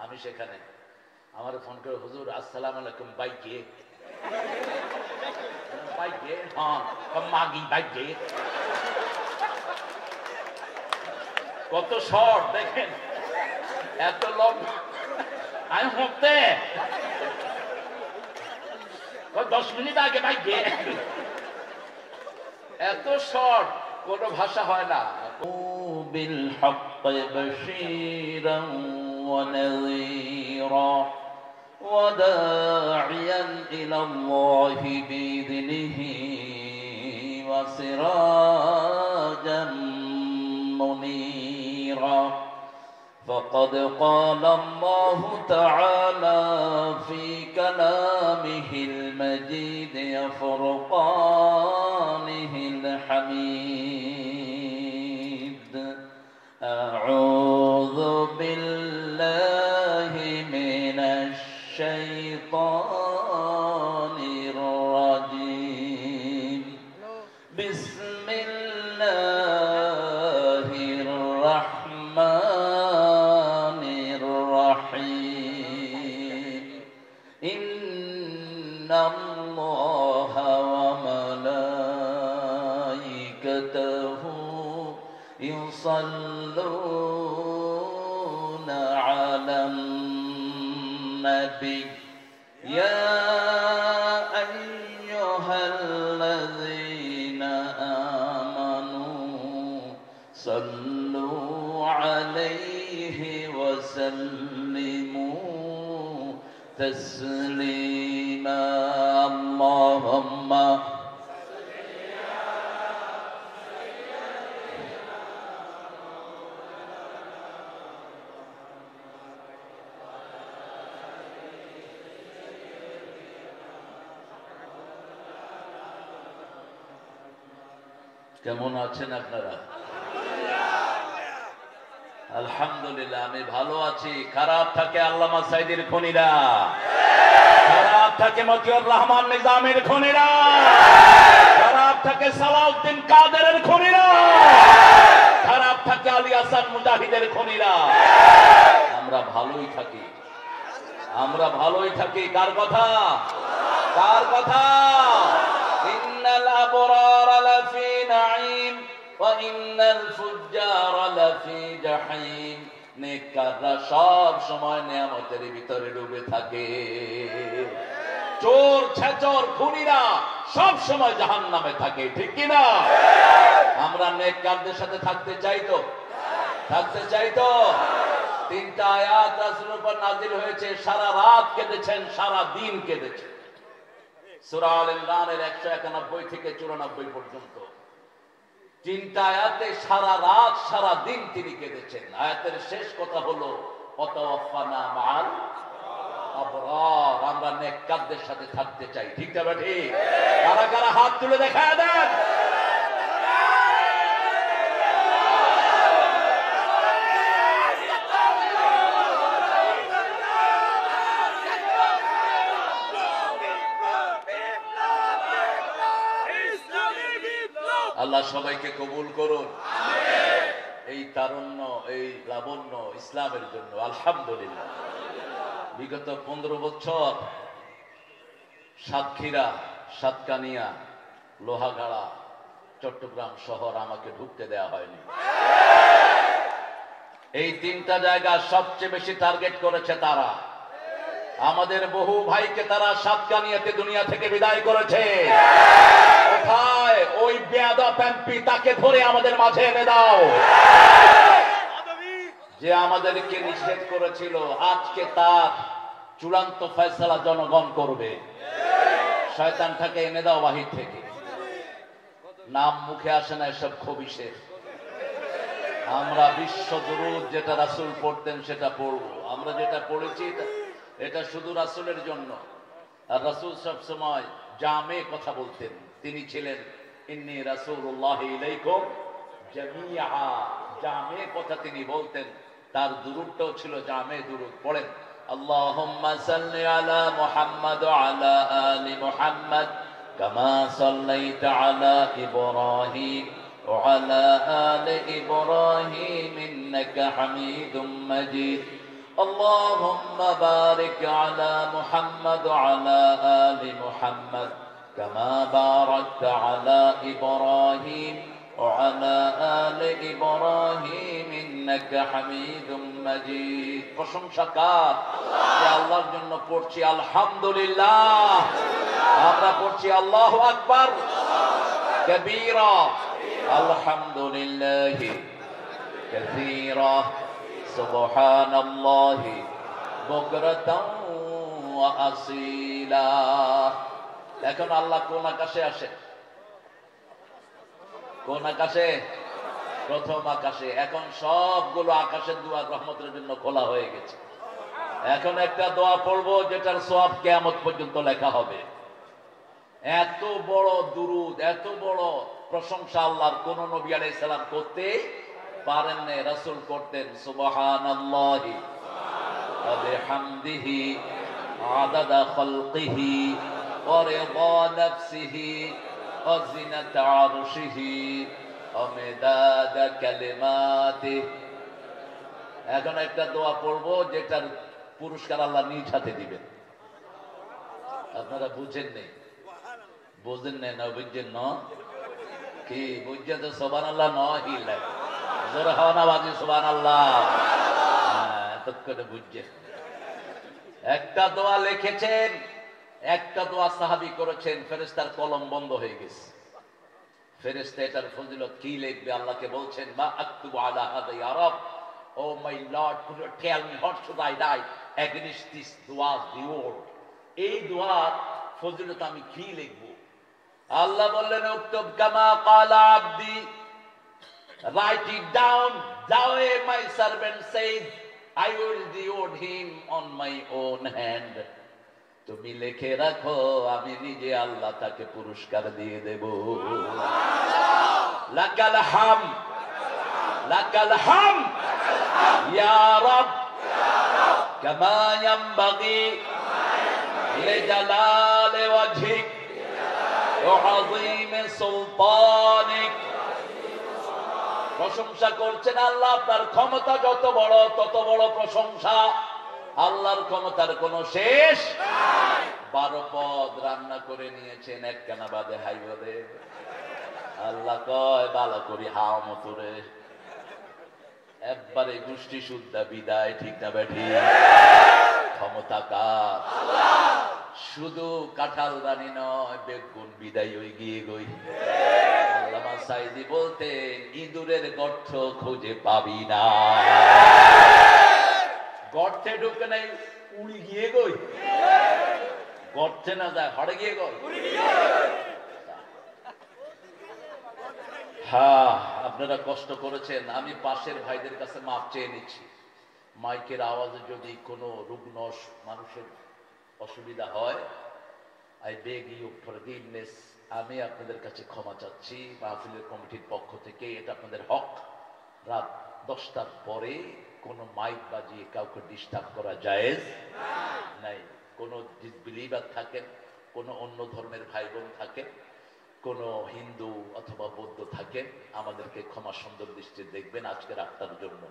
আমি সেখানে আমার ফোন করে, হুজুর আসসালামু আলাইকুম, বাইকে বাইকে হ্যাঁ মাগি বাইকে। কত শর্ট দেখেন, এত লম্বা। আমি হতে 10 মিনিট আগে বাইকে, এত শর্ট, কোন ভাষা হয় না। বিল হক বাশীরান ওয়া নাযীরা ওয়া দাঈয়ান ইলা আল্লাহি বিইذনিহি ওয়া সিরাজাম মুনীরা। فقد قال الله تعالى في كلامه المجيد وفرقانه الحميد: أعوذ بالله من الشيطان الرجيم. بسم الله الرحمن الرحيم. إن الله وملائكته يصلون على النبي يا أيها الذين آمنوا صلوا عليه وسلموا تسليما. اللهم কেমন আছেন আপনারা? আলহামদুলিল্লাহ, আমি ভালো আছি। খারাপ থাকে আল্লামা সাইদির খুনিরা, খারাপ থাকে মতিউর রহমান নিজামের খুনিরা, খারাপ থাকে সালাউদ্দিন কাদেরের খুনিরা, খারাপ থাকে আলী হাসান মুজাহিদের খুনিরা। আমরা ভালোই থাকি, আমরা ভালোই থাকি। কার কথা? কার কথা? ইন্নাল আবরারা লাফি নাঈম ওয়া ইন্নাল ফুজ্জারা লাফি জাহিম। নেককাররা সব সময় নিয়ামতের ভিতরে ডুবে থাকে, চোর ছেচর খুনিরা সব সময় জাহান্নামে থাকে, ঠিক কি না? আমরা নেককারদের সাথে থাকতে চাই তো? থাকতে চাই তো? 3টা আয়াত রাসূলের উপর নাযিল হয়েছে, সারা রাত কেঁদেছেন, সারা দিন কেঁদেছেন। সূরা আল ইমরানের 191 থেকে 94 পর্যন্ত 3টা আয়াতে সারা রাত সারা দিন তিনি কেঁদেছেন। আয়াতের শেষ কথা হলো ওয়াতাওয়াফানা মাআল আবরার। আমরা নেককারদের সাথে থাকতে চাই, ঠিক না? ঠিক। কারা কারা হাত তুলে দেখায় দেন। আল্লাহ সবাইকে কবুল করুন। এই তারুণ্য, এই লাবণ্য ইসলামের জন্য আলহামদুলিল্লাহ। বিগত 15 বছর সাতক্ষীরা, সাতকানিয়া, লোহাগাড়া, চট্টগ্রাম শহর আমাকে ঢুকতে দেয়া হয়নি। এই 3টা জায়গা সবচেয়ে বেশি টার্গেট করেছে তারা। আমাদের বহু ভাইকে তারা সাতকানিয়াতে দুনিয়া থেকে বিদায় করেছে। কোথায় ওই বেয়াদব এমপি? তাকে ধরে আমাদের মাঝে এনে দাও, যে আমাদেরকে নিষেধ করেছিল। আজকে তার চূড়ান্ত ফয়সালা জনগণ করবে। শয়তানটাকে এনে দাও বাহির থেকে। নাম মুখে আসে না এসব খবিশের। আমরা বিশ্ব দুরূদ যেটা রাসূল পড়তেন সেটা পড়বো। আমরা যেটা পড়েছি এটা শুধু রাসূলের জন্য। আর রাসূল সব সময় জামে কথা বলতেন। তিনি ছিলেন ইন্নী রাসূলুল্লাহ ইলাইকুম জামিআ। জামে কথা তিনি বলতেন। তার দুরূদটাও ছিল জামে দুরূদ। পড়েন আল্লাহুম্মা সাল্লি আলা মুহাম্মাদ ওয়া আলা আলি মুহাম্মাদ কামা সাল্লাইতা আলা ইব্রাহিম ওয়া আলা আলি ইব্রাহিম ইন্নাকা হামিদুম মাজিদ। اللهم بارك على محمد وعلى آل محمد كما باركت على إبراهيم وعلى آل إبراهيم إنك حميد مجيد প্রশংসা কার? আল্লাহর জন্য পড়ছি আলহামদুলিল্লাহ। আমরা পড়ছি আল্লাহু আকবার কবীরা আলহামদুলিল্লাহি কাসীরা সুবহানাল্লাহি বুকরাতাও ওয়া আসীলা। এখন আল্লাহ কোন আকাশে আসে? কোন আকাশে? প্রথম আকাশে। এখন সবগুলো আকাশের দুয়ার রহমতের জন্য খোলা হয়ে গেছে। এখন একটা দোয়া পড়বো যেটার সওয়াব কিয়ামত পর্যন্ত লেখা হবে। এত বড় দুরুদ, এত বড় প্রশংসা আল্লাহর কোন নবী আলাইহিস সালাম করতে পারেন না, রাসূল করতেন। সুবহানাল্লাহি ওয়া বিহামদিহি আদাদা খালকিহি ওয়া রিদা নাফসিহি ওয়া জিনাতা আরশিহি ওয়া মিদাদা কালিমাতিহি। এখন একটা দোয়া পড়বো যেটার পুরস্কার আল্লাহ নিজ হাতে দিবেন। আপনারা বুঝেন নেই? বুঝেন নেই না? বুঝছেন না কি? বুঝছেন তো সুবহানাল্লাহ নয় লাগে জোরে হওয়া না বাজি সুবহানাল্লাহ। এতক্ষণে বুঝছেন। একটা দোয়া লিখেছেন, একটা দোয়া সাহাবী করেছেন, ফেরেশতার কলম বন্ধ হয়ে গেছে। ফেরেশতা এটার ফজিলত কি লিখবে? আল্লাহকে বলছেন মা আকতুবু আলা হাদা ইয়া রাব, oh my Lord, could you tell me what should I die against this dua's reward? এই দোয়ার ফজিলত আমি কি লিখব? আল্লাহ বললেন উক্তব কামা ক্বালা আবদি, write it down the way my servant said, I will reward him on my own hand. তুমি লিখে রাখো, আমি নিজে আল্লাহ তাকে পুরস্কার দিয়ে দেব। লাকাল হামদ, লাকাল হামদ ইয়া রব কামা ইয়ানবাগি লিজালালি ওয়াজহিক ওয়া আযীমি সুলতানিক। প্রশংসা করছেন আল্লাহ, আপনার ক্ষমতা যত বড় তত বড় প্রশংসা। আল্লাহর ক্ষমতার কোনো শেষ নাই। 12 পদ রান্না করে নিয়েছেন, একখানা বাদে হাইবাদে। আল্লাহ কয় ভালো করি হাও মতুরে, একবারে গোষ্ঠী শুদ্ধা বিদায়। ঠিক না বেঠি? ক্ষমতা কার? শুধু কাঁঠাল রানী নয়, বেগুন বিদায় হয়ে গিয়ে গই। আল্লামা সাইদি বলতেন ইঁদুরের গর্ত খুঁজে পাবি না, গর্তে ঢুকে নাই উড়ি গিয়ে গই। গর্তে না যায় হড়ে গিয়ে গই। হ্যাঁ, আপনারা কষ্ট করেছেন। আমি পাশের ভাইদের কাছে মাপ চেয়ে নিচ্ছি। মাইকের আওয়াজে যদি কোনো রুগ্ন মানুষের অসুবিধা হয়, আই বেগ ইউ ফরগিভনেস। আমি আপনাদের কাছে ক্ষমা চাচ্ছি মাহফিলের কমিটির পক্ষ থেকে। এটা আপনাদের হক। রাত 10টার পরে কোনো মাইক বাজিয়ে কাউকে ডিস্টার্ব করা জায়েজ নাই। কোনো ডিসবিলিভার থাকেন, কোনো অন্য ধর্মের ভাই বোন থাকেন, কোনো হিন্দু অথবা বৌদ্ধ থাকেন, আমাদেরকে ক্ষমা সুন্দর দৃষ্টিতে দেখবেন। আজকে রাতটার জন্য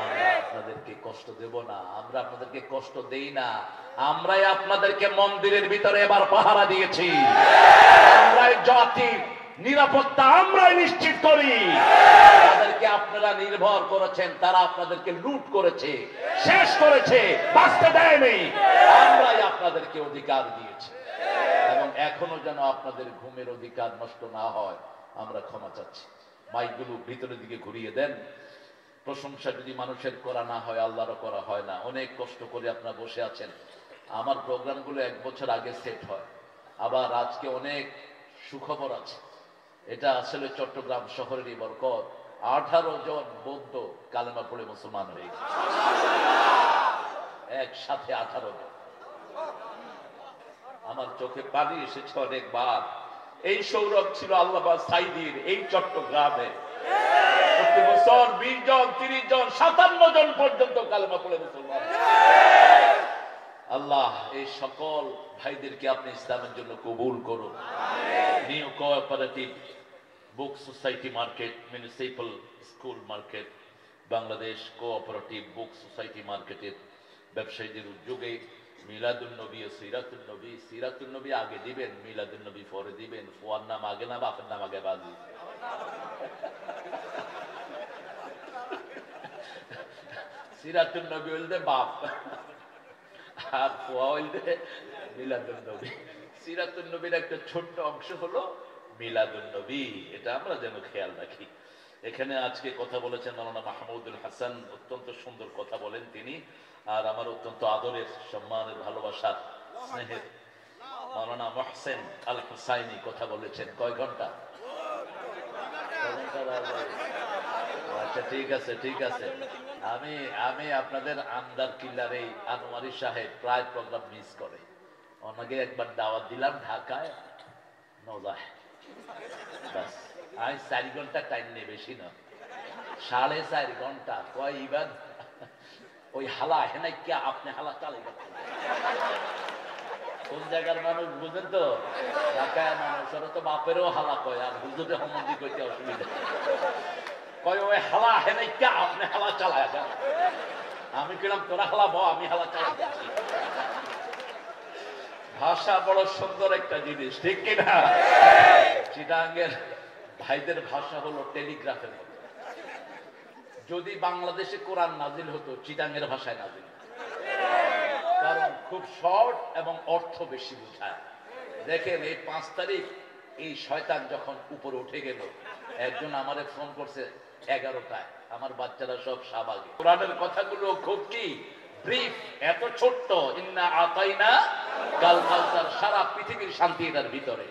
আমরা আপনাদেরকে কষ্ট দেব না, আমরা আপনাদেরকে কষ্ট দেই না। আমরাই আপনাদেরকে মন্দিরের ভিতরে এবার পাহারা দিয়েছি। আমরাই জাতির নিরাপত্তা আমরাই নিশ্চিত করি। তাদেরকে আপনারা নির্ভর করেছেন, তারা আপনাদেরকে লুট করেছে, শেষ করেছে, বাঁচতে দেয়নি। আমরাই আপনাদেরকে অধিকার দিয়েছি, এবং এখনো যেন আপনাদের ঘুমের অধিকার নষ্ট না হয় আমরা ক্ষমা চাচ্ছি। মাইকগুলো ভিতরের দিকে ঘুরিয়ে দেন। প্রশংসা যদি মানুষের করা না হয়, আল্লাহরও করা হয় না। অনেক কষ্ট করে আপনারা বসে আছেন। আমার প্রোগ্রামগুলো 1 বছর আগে সেট হয়। আবার আজকে অনেক সুখবর আছে। এটা আসলে চট্টগ্রাম শহরেরই বরকত। 18 জন বৌদ্ধ কালেমা পড়ে মুসলমান হয়ে গেছে একসাথে। 18 জন। আমার চোখে পানি এসেছে অনেকবার। এই সৌরভ ছিল আল্লামা সাইদির এই চট্টগ্রামে। প্রতি বছর 20 জন, 30 জন, 57 জন পর্যন্ত কালেমা পড়ে মুসলমান। আল্লাহ এই সকল ভাইদেরকে আপনি ইসলামের জন্য কবুল করুন। New cooperative book society market, municipal school market, Bangladesh cooperative book society মার্কেটের ব্যবসায়ীদের উদ্যোগে মিলাদুন নবী ও সিরাতুন নবী, সিরাতুন নবী আগে দিবেন, মিলাদুন নবী পরে দিবেন। ফুয়ার নাম আগে না বাপের নাম আগে বাজি? সিরাতুন নবী হইলে বাপ, আর ফুয়া হইলে মিলাদুন নবী। সিরাতুন নবীর একটা ছোট্ট অংশ হলো মিলাদুন নবী, এটা আমরা যেন খেয়াল রাখি। এখানে আজকে কথা বলেছেন মাওলানা মাহমুদুল হাসান, অত্যন্ত সুন্দর কথা বলেন তিনি। আর আমার অত্যন্ত আদরের, সম্মানের, ভালোবাসার, স্নেহের মাওলানা মহসেন আল হুসাইনি কথা বলেছেন। কয় ঘন্টা? আচ্ছা, ঠিক আছে ঠিক আছে। আমি আপনাদের আন্দার কিল্লার এই আনোয়ারি সাহেব প্রায় প্রোগ্রাম মিস করে। ওনাকে একবার দাওয়াত দিলাম ঢাকায়, নজায় বাস আমি 4 ঘন্টা টাইম নেই, বেশি না, 4.5 ঘন্টা। কয় ইবাদ ওই হালা হেনাই কে আপনি হালা চালে গেছেন? কোন জায়গার মানুষ বুঝেন তো? ঢাকায় মানুষ, ওরা তো বাপেরও হালা কয়, আর হুজুরে হমন্দি কইতে অসুবিধা। কয় ওই হালা হেনাই কে আপনি হালা চালায় যান। আমি কিলাম তোরা হালা বউ, আমি হালা চালাই যাচ্ছি। ভাষা বড় সুন্দর একটা জিনিস, ঠিক কিনা? চিটাঙ্গের ভাইদের ভাষা হলো টেলিগ্রাফের মতো। যদি বাংলাদেশে কোরআন নাজিল হতো, চিটাঙ্গের ভাষায় নাজিল, কারণ খুব শর্ট এবং অর্থ বেশি বোঝায়। দেখেন এই 5 তারিখ এই শয়তান যখন উপরে উঠে গেল, একজন আমারে ফোন করছে 11টায়, আমার বাচ্চারা সব শাহবাগে। কোরআনের কথাগুলো খুব কি ব্রিফ, এত ছোট্ট। ইন্না আতাইনা কাল কাউসার, সারা পৃথিবীর শান্তি এটার ভিতরে।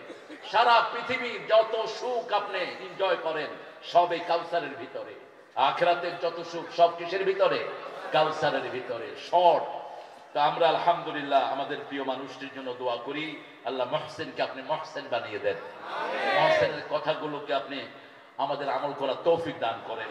সারা পৃথিবীর যত সুখ আপনি এনজয় করেন সব এই কাউসারের ভিতরে। আখিরাতের যত সুখ সব কিসের ভিতরে? কাউসারের ভিতরে। শর্ট। তো আমরা আলহামদুলিল্লাহ আমাদের প্রিয় মানুষটির জন্য দোয়া করি, আল্লাহ মহসেনকে আপনি মহসেন বানিয়ে দেন। মহসেনের কথাগুলোকে আপনি আমাদের আমল করার তৌফিক দান করেন।